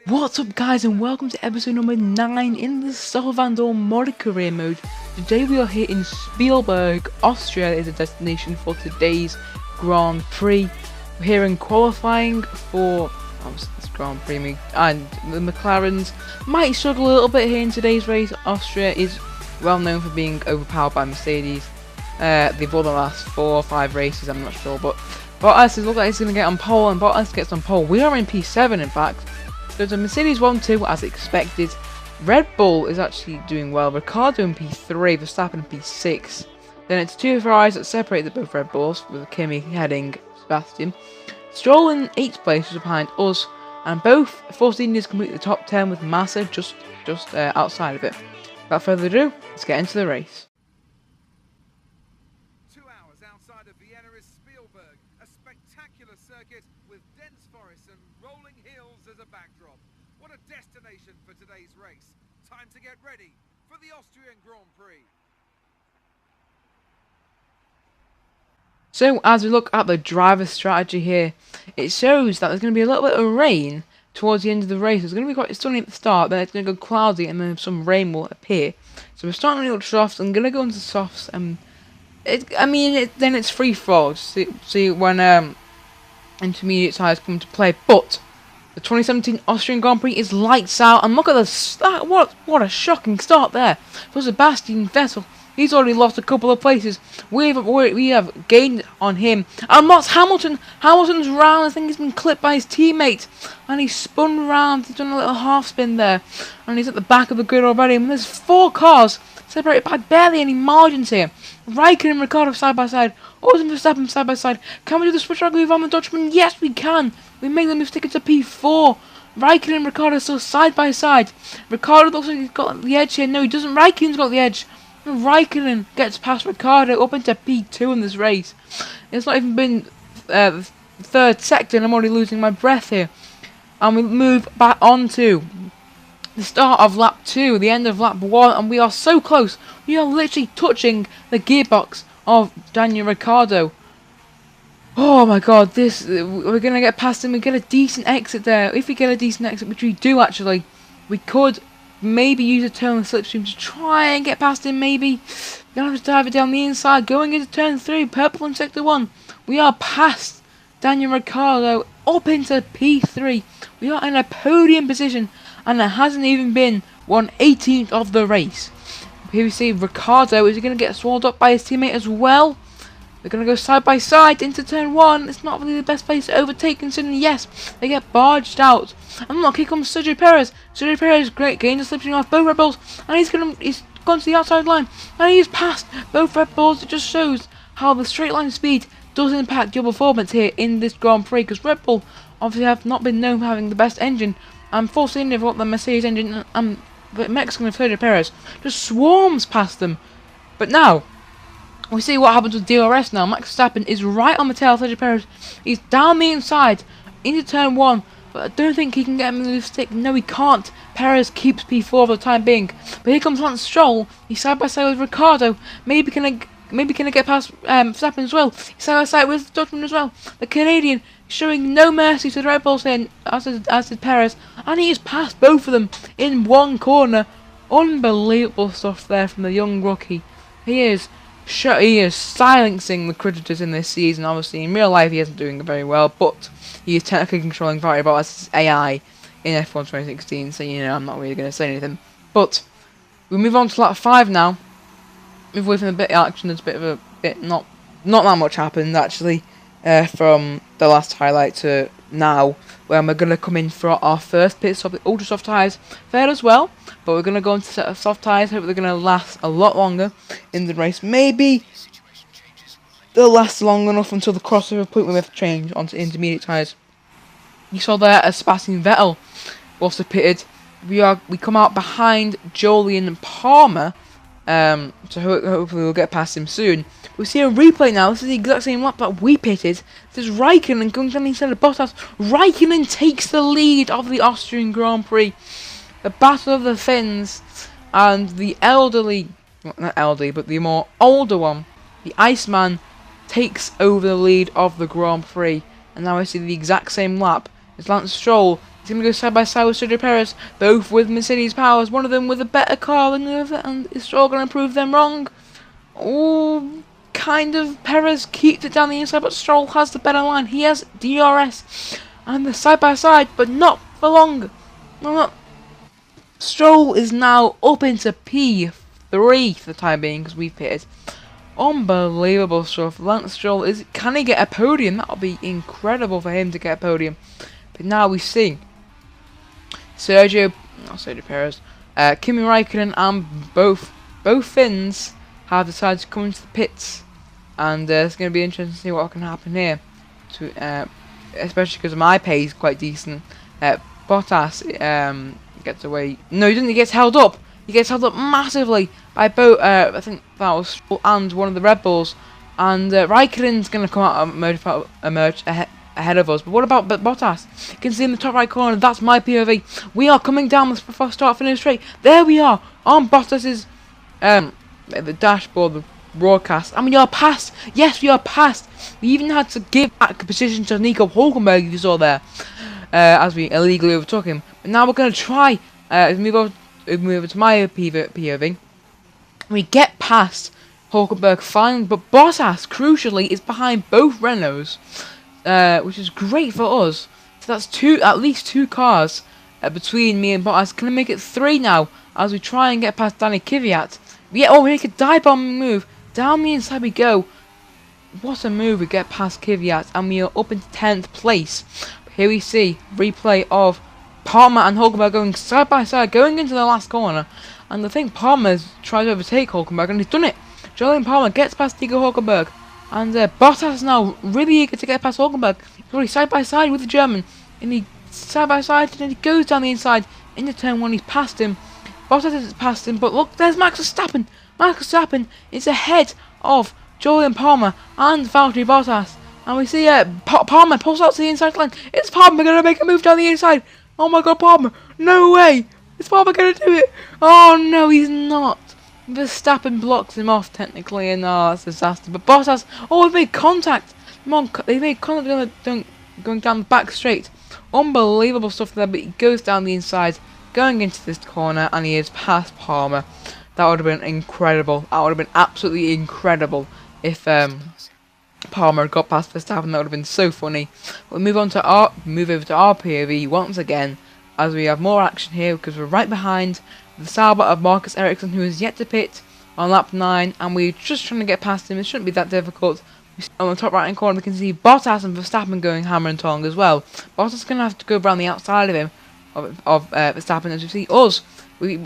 What's up guys, and welcome to episode number 9 in the Stoffel Vandoorne mod career mode. Today we are here in Spielberg, Austria is the destination for today's Grand Prix. We're here in qualifying for this Grand Prix, and the McLarens might struggle a little bit here in today's race. Austria is well known for being overpowered by Mercedes. They've won the last 4 or 5 races, I'm not sure, but Bottas looks like he's going to get on pole, and Bottas gets on pole. We are in P7 in fact. So the Mercedes 1-2 as expected. Red Bull is actually doing well. Ricciardo in P3, Verstappen in P6. Then it's 2 Ferraris that separate the both Red Bulls, with Kimi heading Sebastian. Stroll in 8th place is behind us, and both Force Indians complete the top 10 with Massa just outside of it. Without further ado, let's get into the race. 2 hours outside of Vienna is Spielberg, a spectacular circuit with dense forests and rolling hills as a backdrop. What a destination for today's race. Time to get ready for the Austrian Grand Prix. So as we look at the driver's strategy here, it shows that there's going to be a little bit of rain towards the end of the race. It's going to be quite sunny at the start, then it's going to go cloudy, and then some rain will appear. So we're starting with softs. I'm going to go into softs, and then it's free fall. See when intermediate tyres come to play. But the 2017 Austrian Grand Prix is lights out, and look at the what a shocking start there for Sebastian Vettel. He's already lost a couple of places. We have gained on him. And what's Hamilton? Hamilton's round. I think he's been clipped by his teammate, and he's spun round. He's done a little half spin there, and he's at the back of the grid already. And there's 4 cars separated by barely any margins here. Raikkonen and Ricciardo side by side. Austin Verstappen side by side. Can we do the switch with Van Dutchman? Yes, we can. We make the mistake to P4. Raikkonen and Ricciardo still side by side. Ricciardo looks like he's got the edge here. No, he doesn't. Raikkonen's got the edge. Raikkonen gets past Ricciardo up into P2 in this race. It's not even been the 3rd sector, and I'm already losing my breath here. And we move back on to the start of lap 2, the end of lap 1, and we are so close. We are literally touching the gearbox of Daniel Ricciardo. Oh my god, we're going to get past him. We get a decent exit there. If we get a decent exit, which we do actually, we could maybe use a turn with slipstream to try and get past him. Maybe we're going to have to dive it down the inside, going into turn 3, purple in sector 1. We are past Daniel Ricciardo up into P3. We are in a podium position, and it hasn't even been 1/18th of the race. Here we see Ricciardo. Is he going to get swallowed up by his teammate as well? They're going to go side by side into turn 1. It's not really the best place to overtake, considering, yes, they get barged out. And look, here comes Sergio Perez. Sergio Perez, great, gains a slipstream off both Red Bulls, and he's gone to the outside line, and he's passed both Red Bulls. It just shows how the straight line speed does impact your performance here in this Grand Prix, because Red Bull obviously have not been known for having the best engine, and Force India have got the Mercedes engine, and the Mexican of Sergio Perez just swarms past them. But now we see what happens with DRS now. Max Verstappen is right on the tail of Sergio Perez. He's down the inside into turn 1, but I don't think he can get him in the stick. No, he can't. Perez keeps P4 for the time being. But here comes Lance Stroll. He's side by side with Ricciardo. Maybe can I get past Verstappen as well. He's side by side with Dutchman as well. The Canadian showing no mercy to the Red Bulls here, as did Perez, and he has passed both of them in one corner. Unbelievable stuff there from the young rookie. He is silencing the creditors in this season. Obviously, in real life, he isn't doing very well, but he is technically controlling Valtteri Bottas' AI in F1 2016, so, I'm not really going to say anything. But we move on to lap 5 now. Move away from the bit of action. There's a bit not that much happened, actually, from the last highlight to now, where we're going to come in for our first pit stop. The ultra soft tyres fared as well, but we're going to go into a set of soft tyres. Hope they're going to last a lot longer in the race. Maybe they'll last long enough until the crossover point where we have to change onto intermediate tyres. You saw there as Sebastian Vettel also pitted. We come out behind Jolyon Palmer, so hopefully we'll get past him soon. We see a replay now. This is the exact same lap that we pitted. This is Raikkonen going down instead of Bottas. Raikkonen takes the lead of the Austrian Grand Prix. The Battle of the Finns, and the elderly, not elderly, but the more older one, the Iceman, takes over the lead of the Grand Prix. And now I see the exact same lap as Lance Stroll He's going to go side by side with Sergio Perez, both with Mercedes powers, one of them with a better car than the other, and is Stroll going to prove them wrong? Oh, kind of. Perez keeps it down the inside, but Stroll has the better line. He has DRS, and they're side by side, but not for long. Stroll is now up into P3 for the time being, because we've pitted. Unbelievable stuff. Lance Stroll, can he get a podium? That would be incredible for him to get a podium. But now we see Sergio Perez, Kimi Raikkonen, and both Finns have decided to come into the pits, and it's going to be interesting to see what can happen here. Especially because my pay is quite decent. Bottas gets away. No, he doesn't. He gets held up. He gets held up massively by both. I think that was Stroll and one of the Red Bulls. And Raikkonen's going to come out emerge ahead of us. But what about Bottas? You can see in the top right corner. That's my POV. We are coming down the start finish straight. There we are on Bottas's the dashboard, the broadcast, and we are past. Yes, we are past. We even had to give back a position to Nico Hulkenberg, you saw there, as we illegally overtook him. But now we're going to try move over to my POV. We get past Hulkenberg finally, but Bottas, crucially, is behind both Renaults, which is great for us. So that's at least two cars between me and Bottas. Can I make it 3 now as we try and get past Danny Kvyat? Yeah, we make a dive-bombing move. Down the inside we go. What a move. We get past Kvyat and we are up into 10th place. Here we see replay of Palmer and Hulkenberg going side by side, going into the last corner. And I think Palmer's tried to overtake Hulkenberg, and he's done it. Julian Palmer gets past Nico Hulkenberg. And Bottas is now really eager to get past Hulkenberg. He's already side by side with the German. And he side by side, and then he goes down the inside into turn 1. He's past him. Bottas has passed him, but look, there's Max Verstappen. Max Verstappen is ahead of Julian Palmer and Valtteri Bottas. And we see Palmer pulls out to the inside line. Is Palmer going to make a move down the inside? Oh my god, Palmer. No way. Is Palmer going to do it? Oh no, he's not. Verstappen blocks him off technically, and that's a disaster. But Bottas, they've made contact. They made contact going down the back straight. Unbelievable stuff there, but he goes down the inside, going into this corner, and he is past Palmer. That would have been incredible. That would have been absolutely incredible if Palmer got past Verstappen. That would have been so funny. We'll move over to our POV once again, as we have more action here because we're right behind the Sauber of Marcus Ericsson, who is yet to pit on lap 9, and we're just trying to get past him. It shouldn't be that difficult. On the top right hand corner we can see Bottas and Verstappen going hammer and tong as well. Bottas is going to have to go around the outside of him, of Verstappen, as we see us. We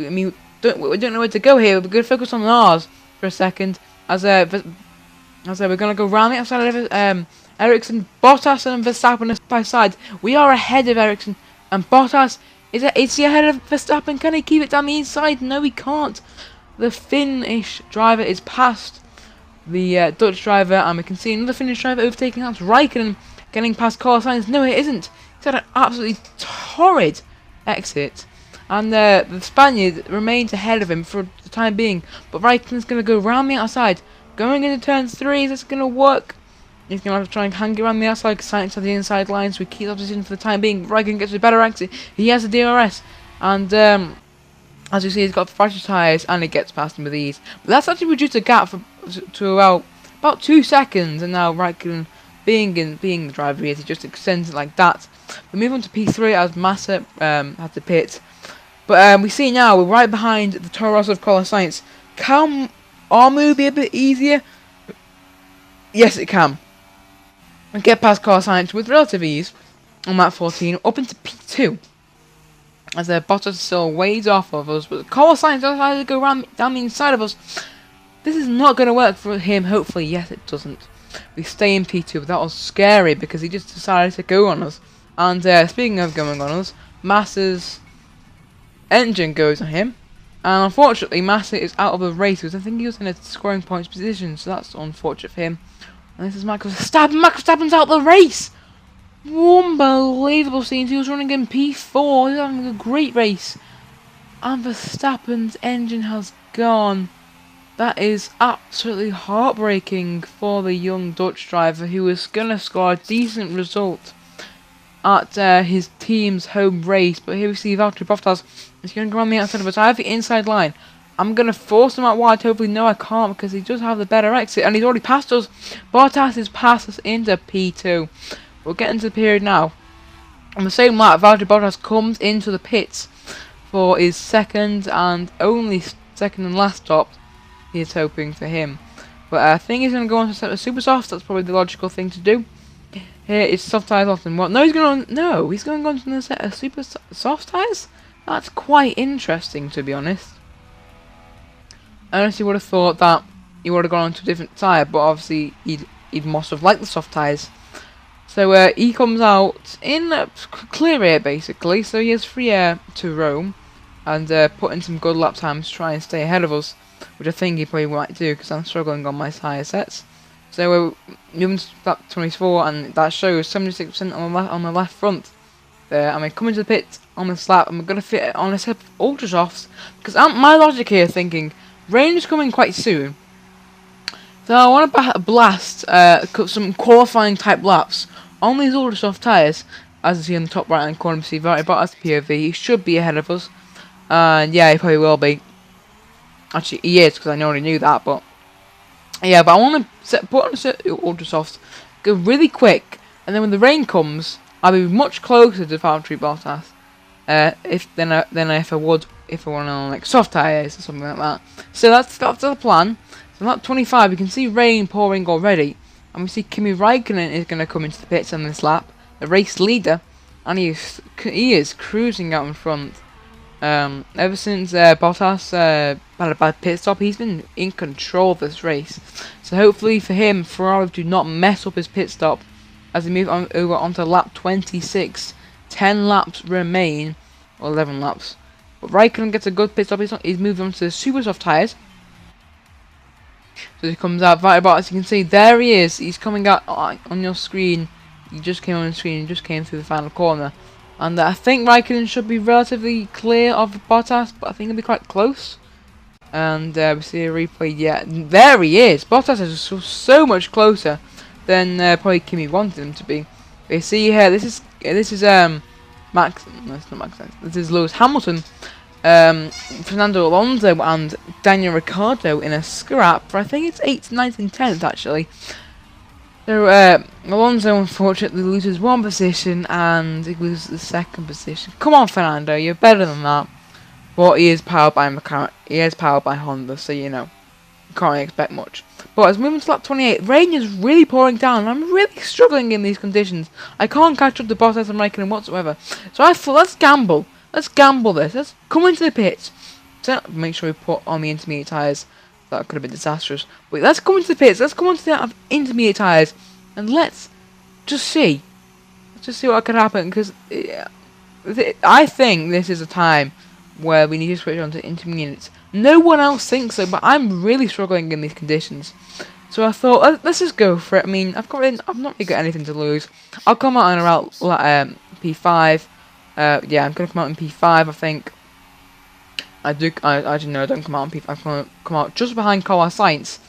don't know where to go here. We're going to focus on ours for a second, as we're going to go around the outside of Ericsson. Bottas and Verstappen are by side. We are ahead of Ericsson, and Bottas is he ahead of Verstappen? Can he keep it down the inside? No, he can't. The Finnish driver is past the Dutch driver, and we can see another Finnish driver overtaking. That's Raikkonen getting past Carlos Sainz. No, it isn't. He's had an absolutely torrid exit. And the Spaniard remains ahead of him for the time being. But Raikkonen's going to go round the outside. Going into turn 3, is this going to work? He's going to have to try and hang around the outside, Sainz to the inside line, so he keeps that position for the time being. Raikkonen gets a better exit. He has a DRS. And as you see, he's got fragile tyres, and he gets past him with ease. But that's actually reduced the gap to about 2 seconds. And now Raikkonen, being the driver he is, he just extends it like that. We move on to P3 as Massa had to pit. But we see now we're right behind the Toro Rosso of Carlos Sainz. Can our move be a bit easier? Yes, it can. And get past Carlos Sainz with relative ease on lap 14, up into P2. As Bottas is still ways off of us, but Carlos Sainz decided to go down the inside of us. This is not going to work for him, hopefully. Yes, it doesn't. We stay in P2, but that was scary because he just decided to go on us. And speaking of going on us, Massa's engine goes on him, and unfortunately Massa is out of the race because I think he was in a scoring points position, so that's unfortunate for him. And this is Max Verstappen. Max Verstappen's out of the race. Unbelievable scenes. He was running in P4. He was having a great race, and Verstappen's engine has gone. That is absolutely heartbreaking for the young Dutch driver who was going to score a decent result at his team's home race. But here we see Valtteri Bottas. He's going to go on the outside of us. I have the inside line. I'm going to force him out wide. Hopefully, no, I can't because he does have the better exit. And he's already passed us. Bottas has passed us into P2. We'll get into the period now. On the same lap, Valtteri Bottas comes into the pits for his second and only second and last stop. He's hoping for him. But I think he's going to go on to set the super soft. That's probably the logical thing to do. Here is soft tyres off and what? No, he's going to go on to set a super soft tyres. That's quite interesting, to be honest. I honestly would have thought that he would have gone on to a different tyre, but obviously he'd must have liked the soft tyres. So he comes out in clear air basically, so he has free air to roam and put in some good lap times to try and stay ahead of us, which I think he probably might do because I'm struggling on my tyre sets. So we're moving to lap 24 and that shows 76% on the left front. There, I'm coming to the pit on this lap and we're going to fit it on a set of ultra softs because my logic here thinking rain is coming quite soon. So I want to blast some qualifying type laps on these ultra soft tyres. As you see in the top right hand corner, you see Valtteri Bottas POV. He should be ahead of us, and yeah, he probably will be. Actually, he is because I already knew that. But yeah, but I want to put on a set of ultra softs, go really quick, and then when the rain comes, I'll be much closer to Valtteri Bottas. If I want on like soft tyres or something like that. So that's the plan. So on lap 25, you can see rain pouring already, and we see Kimi Raikkonen is going to come into the pits on this lap, the race leader, and he is cruising out in front. Ever since Bottas had a bad pit stop, he's been in control of this race. So hopefully for him, Ferrari do not mess up his pit stop as we move on over onto lap 26. 10 laps remain, or 11 laps. But Raikkonen gets a good pit stop. He's moved on to the super soft tyres. So he comes out, Valtteri Bottas, you can see, there he is. He's coming out on your screen. He just came on the screen, he just came through the final corner. And I think Raikkonen should be relatively clear of Bottas, but I think he'll be quite close. And we see a replay, yeah, there he is. Bottas is so much closer than probably Kimi wanted him to be. We see here, this is Max, no, it's not Max, this is Lewis Hamilton, Fernando Alonso and Daniel Ricciardo in a scrap for I think it's 8th, 9th and 10th actually. So Alonso unfortunately loses one position and he loses the second position. Come on Fernando, you're better than that. But he is powered by McLaren, he is powered by Honda, so you know, you can't really expect much. But as moving to lap 28, rain is really pouring down and I'm really struggling in these conditions. I can't catch up to Bottas and Raikkonen whatsoever. So I thought, let's gamble. Let's gamble this. Let's come into the pits. So make sure we put on the intermediate tyres. That could have been disastrous. But let's come into the pits. Let's come onto the intermediate tyres. And let's just see. Let's just see what could happen. Because I think this is a time where we need to switch on to intermediates. No one else thinks so, but I'm really struggling in these conditions. So I thought, let's just go for it. I mean, I've not really got anything to lose. I'll come out in around P5. Yeah, I'm gonna come out in P5. I think. I don't come out in P5. I'm gonna come out just behind Carlos Sainz.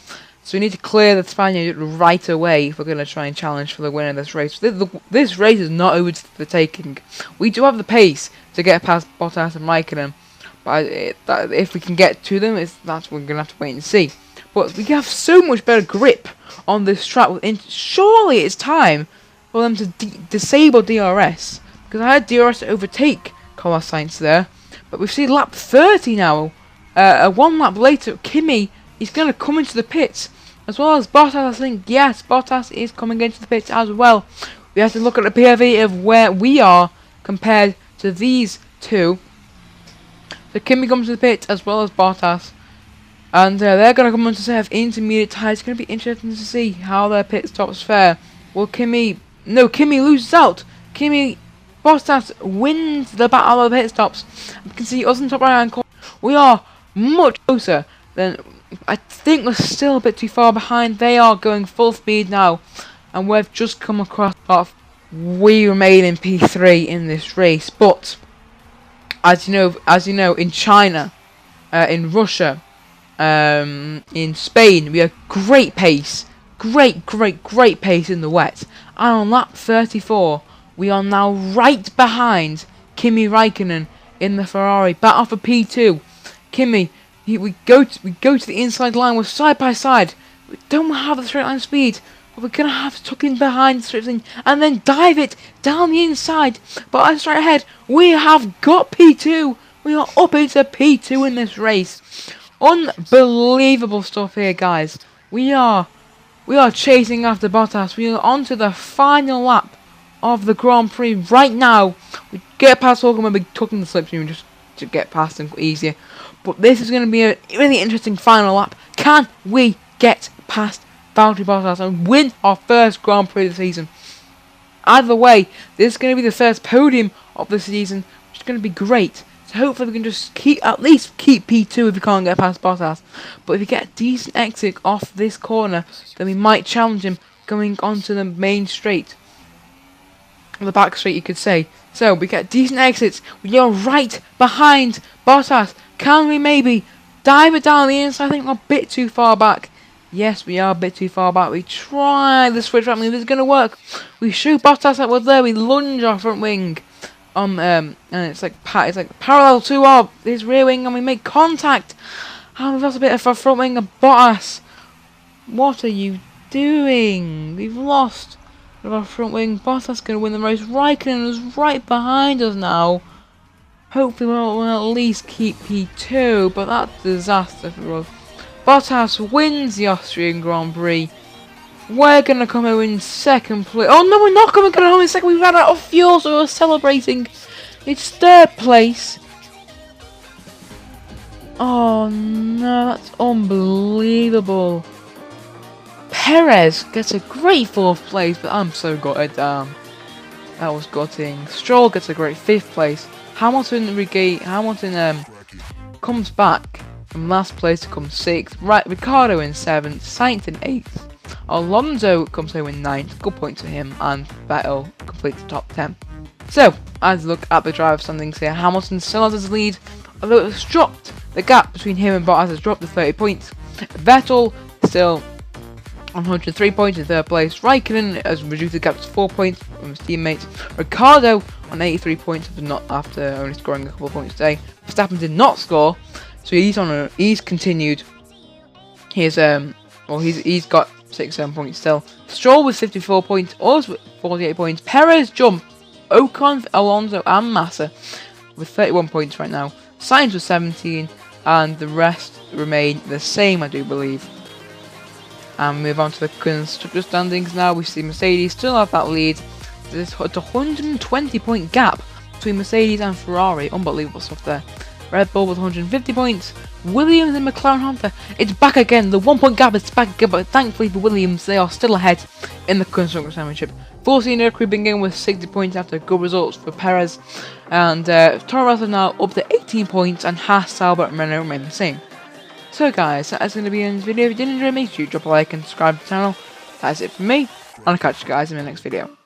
So we need to clear the Spaniard right away if we're gonna try and challenge for the win of this race. This race is not over to the taking. We do have the pace to get past Bottas and Raikkonen. But if we can get to them, that's what we're going to have to wait and see. But we have so much better grip on this track. Surely it's time for them to disable DRS. Because I had DRS to overtake Carlos Sainz there. But we've seen lap 30 now. One lap later, Kimi is going to come into the pits. As well as Bottas, I think. Yes, Bottas is coming into the pits as well. We have to look at the POV of where we are compared to these two. So Kimi comes to the pits as well as Bottas. And they're going to come on to set of intermediate tyres. It's going to be interesting to see how their pit stops fare. Will Kimi... No, Kimi loses out. Bottas wins the battle of the pit stops. You can see us in the top right hand corner. We are much closer than... I think we're still a bit too far behind. They are going full speed now. And we've just come across off. We remain in P3 in this race. But... As you know, in China, in Russia, in Spain, we have great pace, great pace in the wet. And on lap 34, We are now right behind Kimi Raikkonen in the Ferrari, battle for P2. Kimi, we go to the inside line. We're side by side. We don't have the straight line speed, but we're gonna have to tuck in behind the straight line and then dive it down the inside. But I'm straight ahead. We have got P2. We are up into P2 in this race. Unbelievable stuff here, guys. We are chasing after Bottas. We are on to the final lap of the Grand Prix right now. We get past Hulk and we'll be tucking the slipstream just to get past them easier. But this is going to be a really interesting final lap. Can we get past Valtteri Bottas and win our first Grand Prix of the season? Either way, this is going to be the first podium of the season, which is going to be great. So hopefully we can just at least keep P2 if we can't get past Bottas. But if we get a decent exit off this corner, then we might challenge him going onto the main straight. The back straight, you could say. So we get decent exits. We are right behind Bottas. Can we maybe dive it down the inside? I think we're a bit too far back. Yes, we are a bit too far back. We try the switch wrap. This is going to work. We shoot Bottas up with there. We lunge our front wing. And it's like parallel to his rear wing, and we make contact. And we've lost a bit of our front wing of Bottas. What are you doing? We've lost our front wing. Bottas going to win the race. Raikkonen is right behind us now. Hopefully we'll at least keep P2, but that's a disaster for us. Bottas wins the Austrian Grand Prix. We're going to come home in second place. Oh no, we're not coming home in second. We've run out of fuel, so we're celebrating. It's third place. Oh no, that's unbelievable. Perez gets a great fourth place, but I'm so gutted. That was gutting. Stroll gets a great fifth place. Hamilton comes back from last place to come sixth. Right, Ricciardo in seventh, Sainz in eighth. Alonso comes home in 9th, good point to him, and Vettel completes the top 10. So, as we look at the driver standings here, Hamilton still has his lead, although it's dropped. The gap between him and Bottas has dropped to 30 points. Vettel still on 103 points in third place. Raikkonen has reduced the gap to 4 points from his teammates. Ricciardo on 83 points after only scoring a couple of points today. Verstappen did not score, so he's continued his he's got 6-7 points still. Stroll with 54 points, Oz with 48 points. Perez jumped Ocon, Alonso and Massa with 31 points right now. Sainz with 17, and the rest remain the same, I do believe. And move on to the constructor standings now. We see Mercedes still have that lead. There's a 120 point gap between Mercedes and Ferrari. Unbelievable stuff there. Red Bull with 150 points. Williams and McLaren Honda. It's back again. The 1 point gap is back again, but thankfully for Williams, they are still ahead in the Constructors' Championship. Force India creeping in with 60 points after good results for Perez. And Toro Rosso now up to 18 points, and Haas, Sauber and Renault remain the same. So guys, that's going to be in this video. If you did enjoy, make sure you drop a like and subscribe to the channel. That's it from me, and I'll catch you guys in the next video.